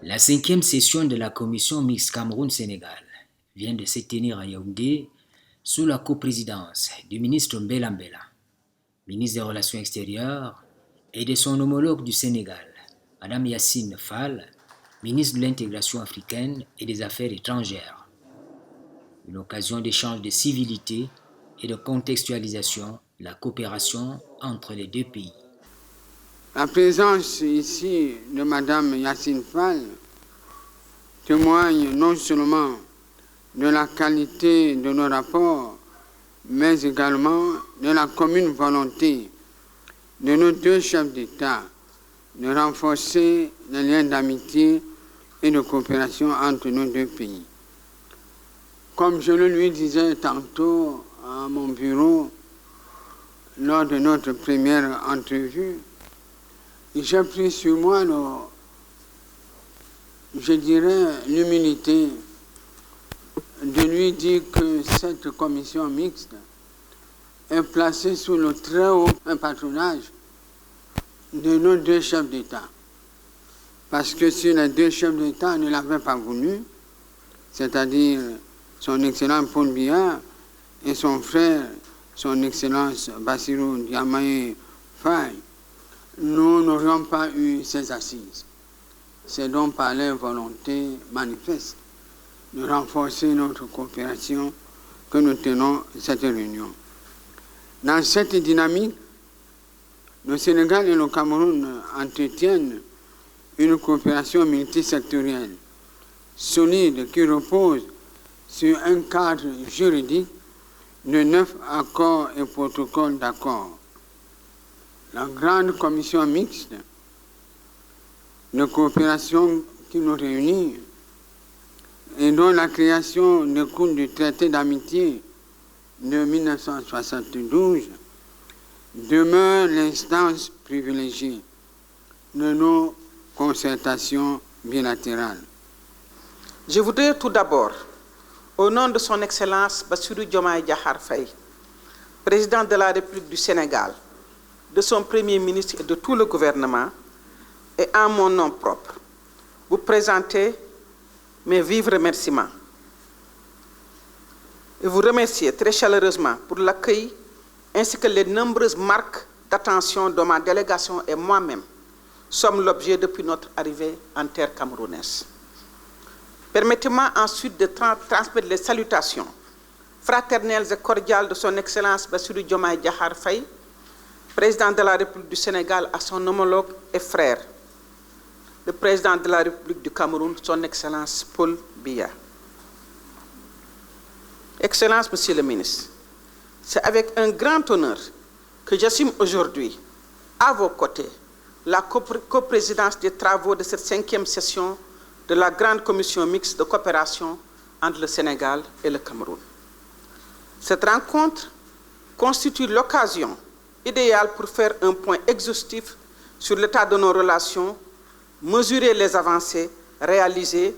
La 5e session de la commission mixte Cameroun-Sénégal vient de se tenir à Yaoundé sous la coprésidence du ministre Mbella Mbella, ministre des Relations extérieures, et de son homologue du Sénégal, Mme Yacine Fall, ministre de l'Intégration africaine et des Affaires étrangères. Une occasion d'échange de civilité et de contextualisation de la coopération entre les deux pays. La présence ici de Mme Yacine Fall témoigne non seulement de la qualité de nos rapports, mais également de la commune volonté de nos deux chefs d'État de renforcer les liens d'amitié et de coopération entre nos deux pays. Comme je le lui disais tantôt à mon bureau lors de notre première entrevue, j'ai pris sur moi, l'humilité de lui dire que cette commission mixte est placée sous le très haut patronage de nos deux chefs d'État. Parce que si les deux chefs d'État ne l'avaient pas voulu, c'est-à-dire son Excellence Paul Biya et son frère, son Excellence Bassirou Diomaye Faye, nous n'aurions pas eu ces assises. C'est donc par leur volonté manifeste de renforcer notre coopération que nous tenons cette réunion. Dans cette dynamique, le Sénégal et le Cameroun entretiennent une coopération multisectorielle solide qui repose sur un cadre juridique de 9 accords et protocoles d'accord. La grande commission mixte de coopération qui nous réunit et dont la création découle du traité d'amitié de 1972 demeure l'instance privilégiée de nos concertations bilatérales. Je voudrais tout d'abord, au nom de son Excellence Bassirou Diomaye Diakhar Faye, président de la République du Sénégal, de son Premier ministre et de tout le gouvernement, et en mon nom propre, vous présenter mes vifs remerciements et vous remercier très chaleureusement pour l'accueil ainsi que les nombreuses marques d'attention dont ma délégation et moi-même sommes l'objet depuis notre arrivée en terre camerounaise. Permettez-moi ensuite de transmettre les salutations fraternelles et cordiales de son Excellence Bassirou Diomaye Diakhar Faye, président de la République du Sénégal, à son homologue et frère, le président de la République du Cameroun, son Excellence Paul Biya. Excellence, Monsieur le ministre, c'est avec un grand honneur que j'assume aujourd'hui, à vos côtés, la coprésidence des travaux de cette 5e session de la grande commission mixte de coopération entre le Sénégal et le Cameroun. Cette rencontre constitue l'occasion idéale pour faire un point exhaustif sur l'état de nos relations, mesurer les avancées réalisées,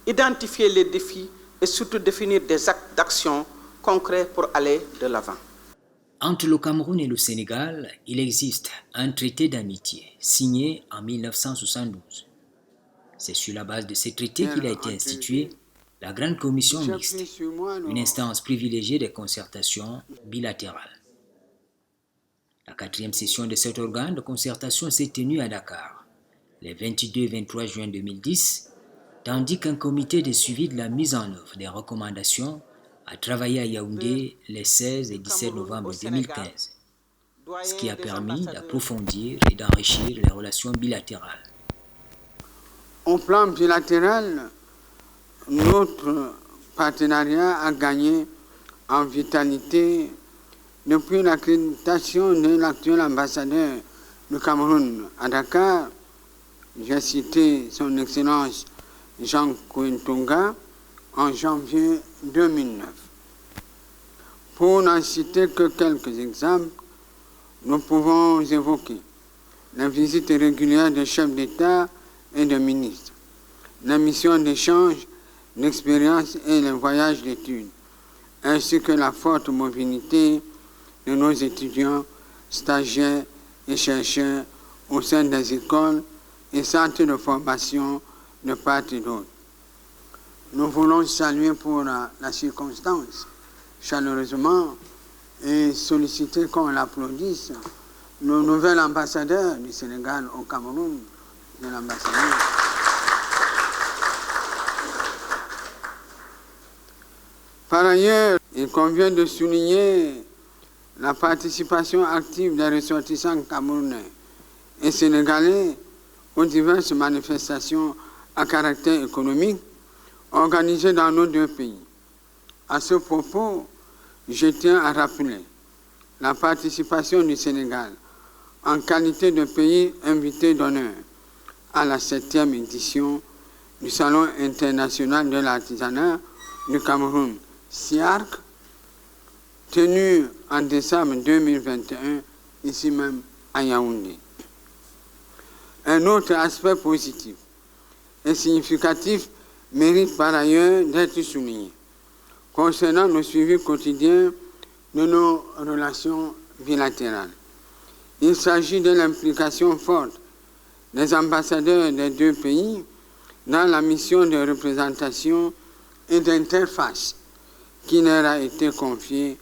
identifier les défis et surtout définir des actes d'action concrets pour aller de l'avant. Entre le Cameroun et le Sénégal, il existe un traité d'amitié signé en 1972. C'est sur la base de ce traité qu'il a été institué la Grande Commission mixte, une instance privilégiée des concertations bilatérales. La 4e session de cet organe de concertation s'est tenue à Dakar, les 22 et 23 juin 2010, tandis qu'un comité de suivi de la mise en œuvre des recommandations a travaillé à Yaoundé les 16 et 17 novembre 2015, ce qui a permis d'approfondir et d'enrichir les relations bilatérales. Au plan bilatéral, notre partenariat a gagné en vitalité depuis l'accréditation de l'actuel ambassadeur du Cameroun à Dakar. J'ai cité son Excellence Jean Kouentonga en janvier 2009. Pour n'en citer que quelques exemples, nous pouvons évoquer la visite régulière des chefs d'État et de ministres, la mission d'échange d'expérience et les voyages d'études, ainsi que la forte mobilité de de nos étudiants, stagiaires et chercheurs au sein des écoles et centres de formation de part et d'autre. Nous voulons saluer pour la circonstance chaleureusement et solliciter qu'on l'applaudisse le nouvel ambassadeur du Sénégal au Cameroun, de l'ambassadeur. Par ailleurs, il convient de souligner la participation active des ressortissants camerounais et sénégalais aux diverses manifestations à caractère économique organisées dans nos deux pays. À ce propos, je tiens à rappeler la participation du Sénégal en qualité de pays invité d'honneur à la 7e édition du Salon international de l'artisanat du Cameroun, SIARC, tenu en décembre 2021, ici même à Yaoundé. Un autre aspect positif et significatif mérite par ailleurs d'être souligné concernant le suivi quotidien de nos relations bilatérales. Il s'agit de l'implication forte des ambassadeurs des deux pays dans la mission de représentation et d'interface qui leur a été confiée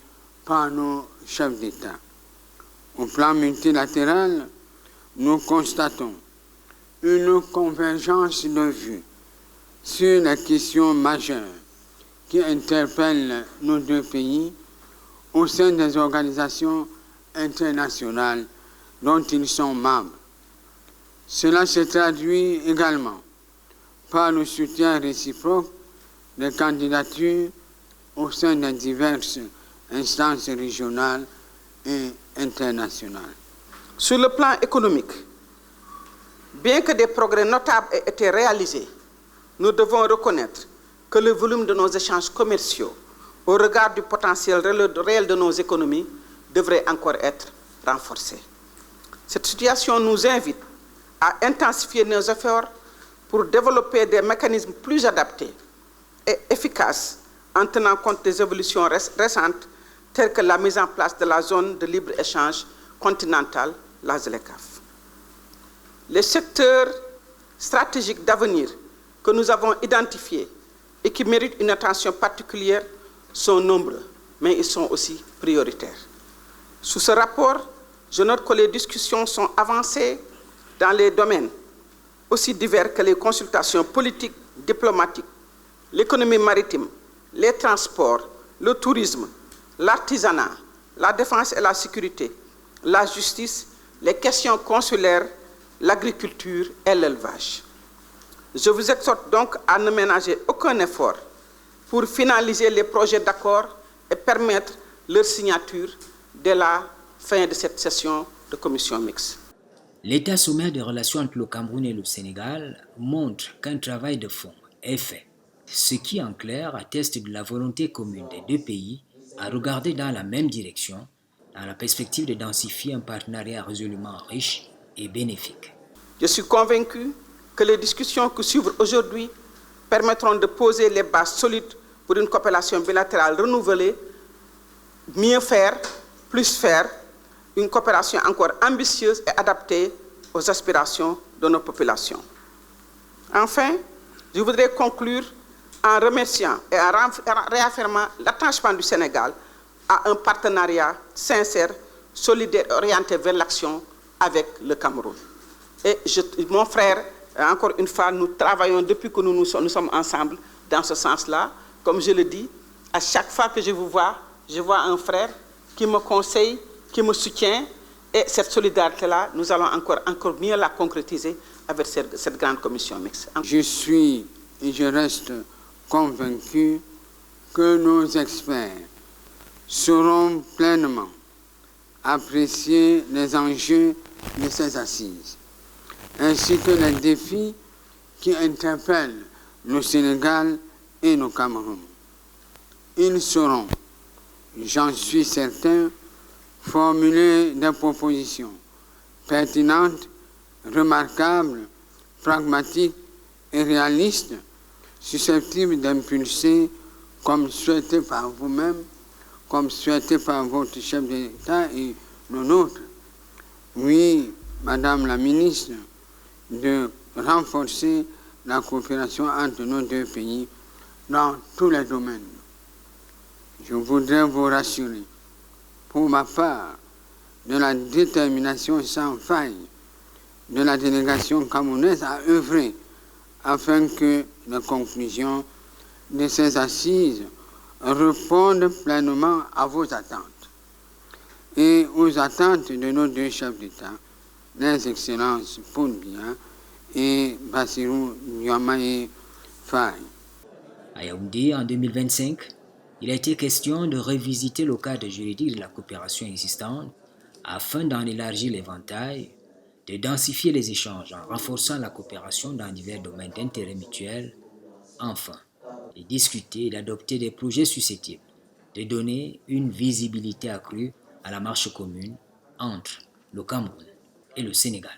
par nos chefs d'État. Au plan multilatéral, nous constatons une convergence de vues sur les questions majeures qui interpellent nos deux pays au sein des organisations internationales dont ils sont membres. Cela se traduit également par le soutien réciproque des candidatures au sein des diverses instances régionales et internationales. Sur le plan économique, bien que des progrès notables aient été réalisés, nous devons reconnaître que le volume de nos échanges commerciaux, au regard du potentiel réel de nos économies, devrait encore être renforcé. Cette situation nous invite à intensifier nos efforts pour développer des mécanismes plus adaptés et efficaces en tenant compte des évolutions récentes telles que la mise en place de la zone de libre-échange continentale, la ZLECAf. Les secteurs stratégiques d'avenir que nous avons identifiés et qui méritent une attention particulière sont nombreux, mais ils sont aussi prioritaires. Sous ce rapport, je note que les discussions sont avancées dans les domaines aussi divers que les consultations politiques, diplomatiques, l'économie maritime, les transports, le tourisme, l'artisanat, la défense et la sécurité, la justice, les questions consulaires, l'agriculture et l'élevage. Je vous exhorte donc à ne ménager aucun effort pour finaliser les projets d'accord et permettre leur signature dès la fin de cette session de commission mixte. L'état sommaire des relations entre le Cameroun et le Sénégal montre qu'un travail de fond est fait, ce qui en clair atteste de la volonté commune des deux pays à regarder dans la même direction dans la perspective de densifier un partenariat résolument riche et bénéfique. Je suis convaincu que les discussions qui suivent aujourd'hui permettront de poser les bases solides pour une coopération bilatérale renouvelée, mieux faire, plus faire, une coopération encore ambitieuse et adaptée aux aspirations de nos populations. Enfin, je voudrais conclure en remerciant et en réaffirmant l'attachement du Sénégal à un partenariat sincère, solidaire et orienté vers l'action avec le Cameroun. Et mon frère, encore une fois, nous travaillons depuis que nous sommes ensemble dans ce sens-là. Comme je le dis, à chaque fois que je vous vois, je vois un frère qui me conseille, qui me soutient. Et cette solidarité-là, nous allons encore mieux la concrétiser avec cette grande commission mixte. Je suis et je reste convaincu que nos experts sauront pleinement apprécier les enjeux de ces assises, ainsi que les défis qui interpellent le Sénégal et le Cameroun. Ils sauront, j'en suis certain, formuler des propositions pertinentes, remarquables, pragmatiques et réalistes, susceptibles d'impulser, comme souhaité par vous-même, comme souhaité par votre chef d'État et le nôtre. Oui, Madame la ministre, de renforcer la coopération entre nos deux pays dans tous les domaines. Je voudrais vous rassurer, pour ma part, de la détermination sans faille de la délégation camerounaise à œuvrer afin que les conclusions de ces assises répondent pleinement à vos attentes et aux attentes de nos deux chefs d'État, les Excellences Paul Biya et Bassirou Diomaye Faye. À Yaoundé, en 2025, il a été question de revisiter le cadre juridique de la coopération existante afin d'en élargir l'éventail, de densifier les échanges en renforçant la coopération dans divers domaines d'intérêt mutuel, enfin, de discuter et d'adopter des projets susceptibles de donner une visibilité accrue à la marche commune entre le Cameroun et le Sénégal.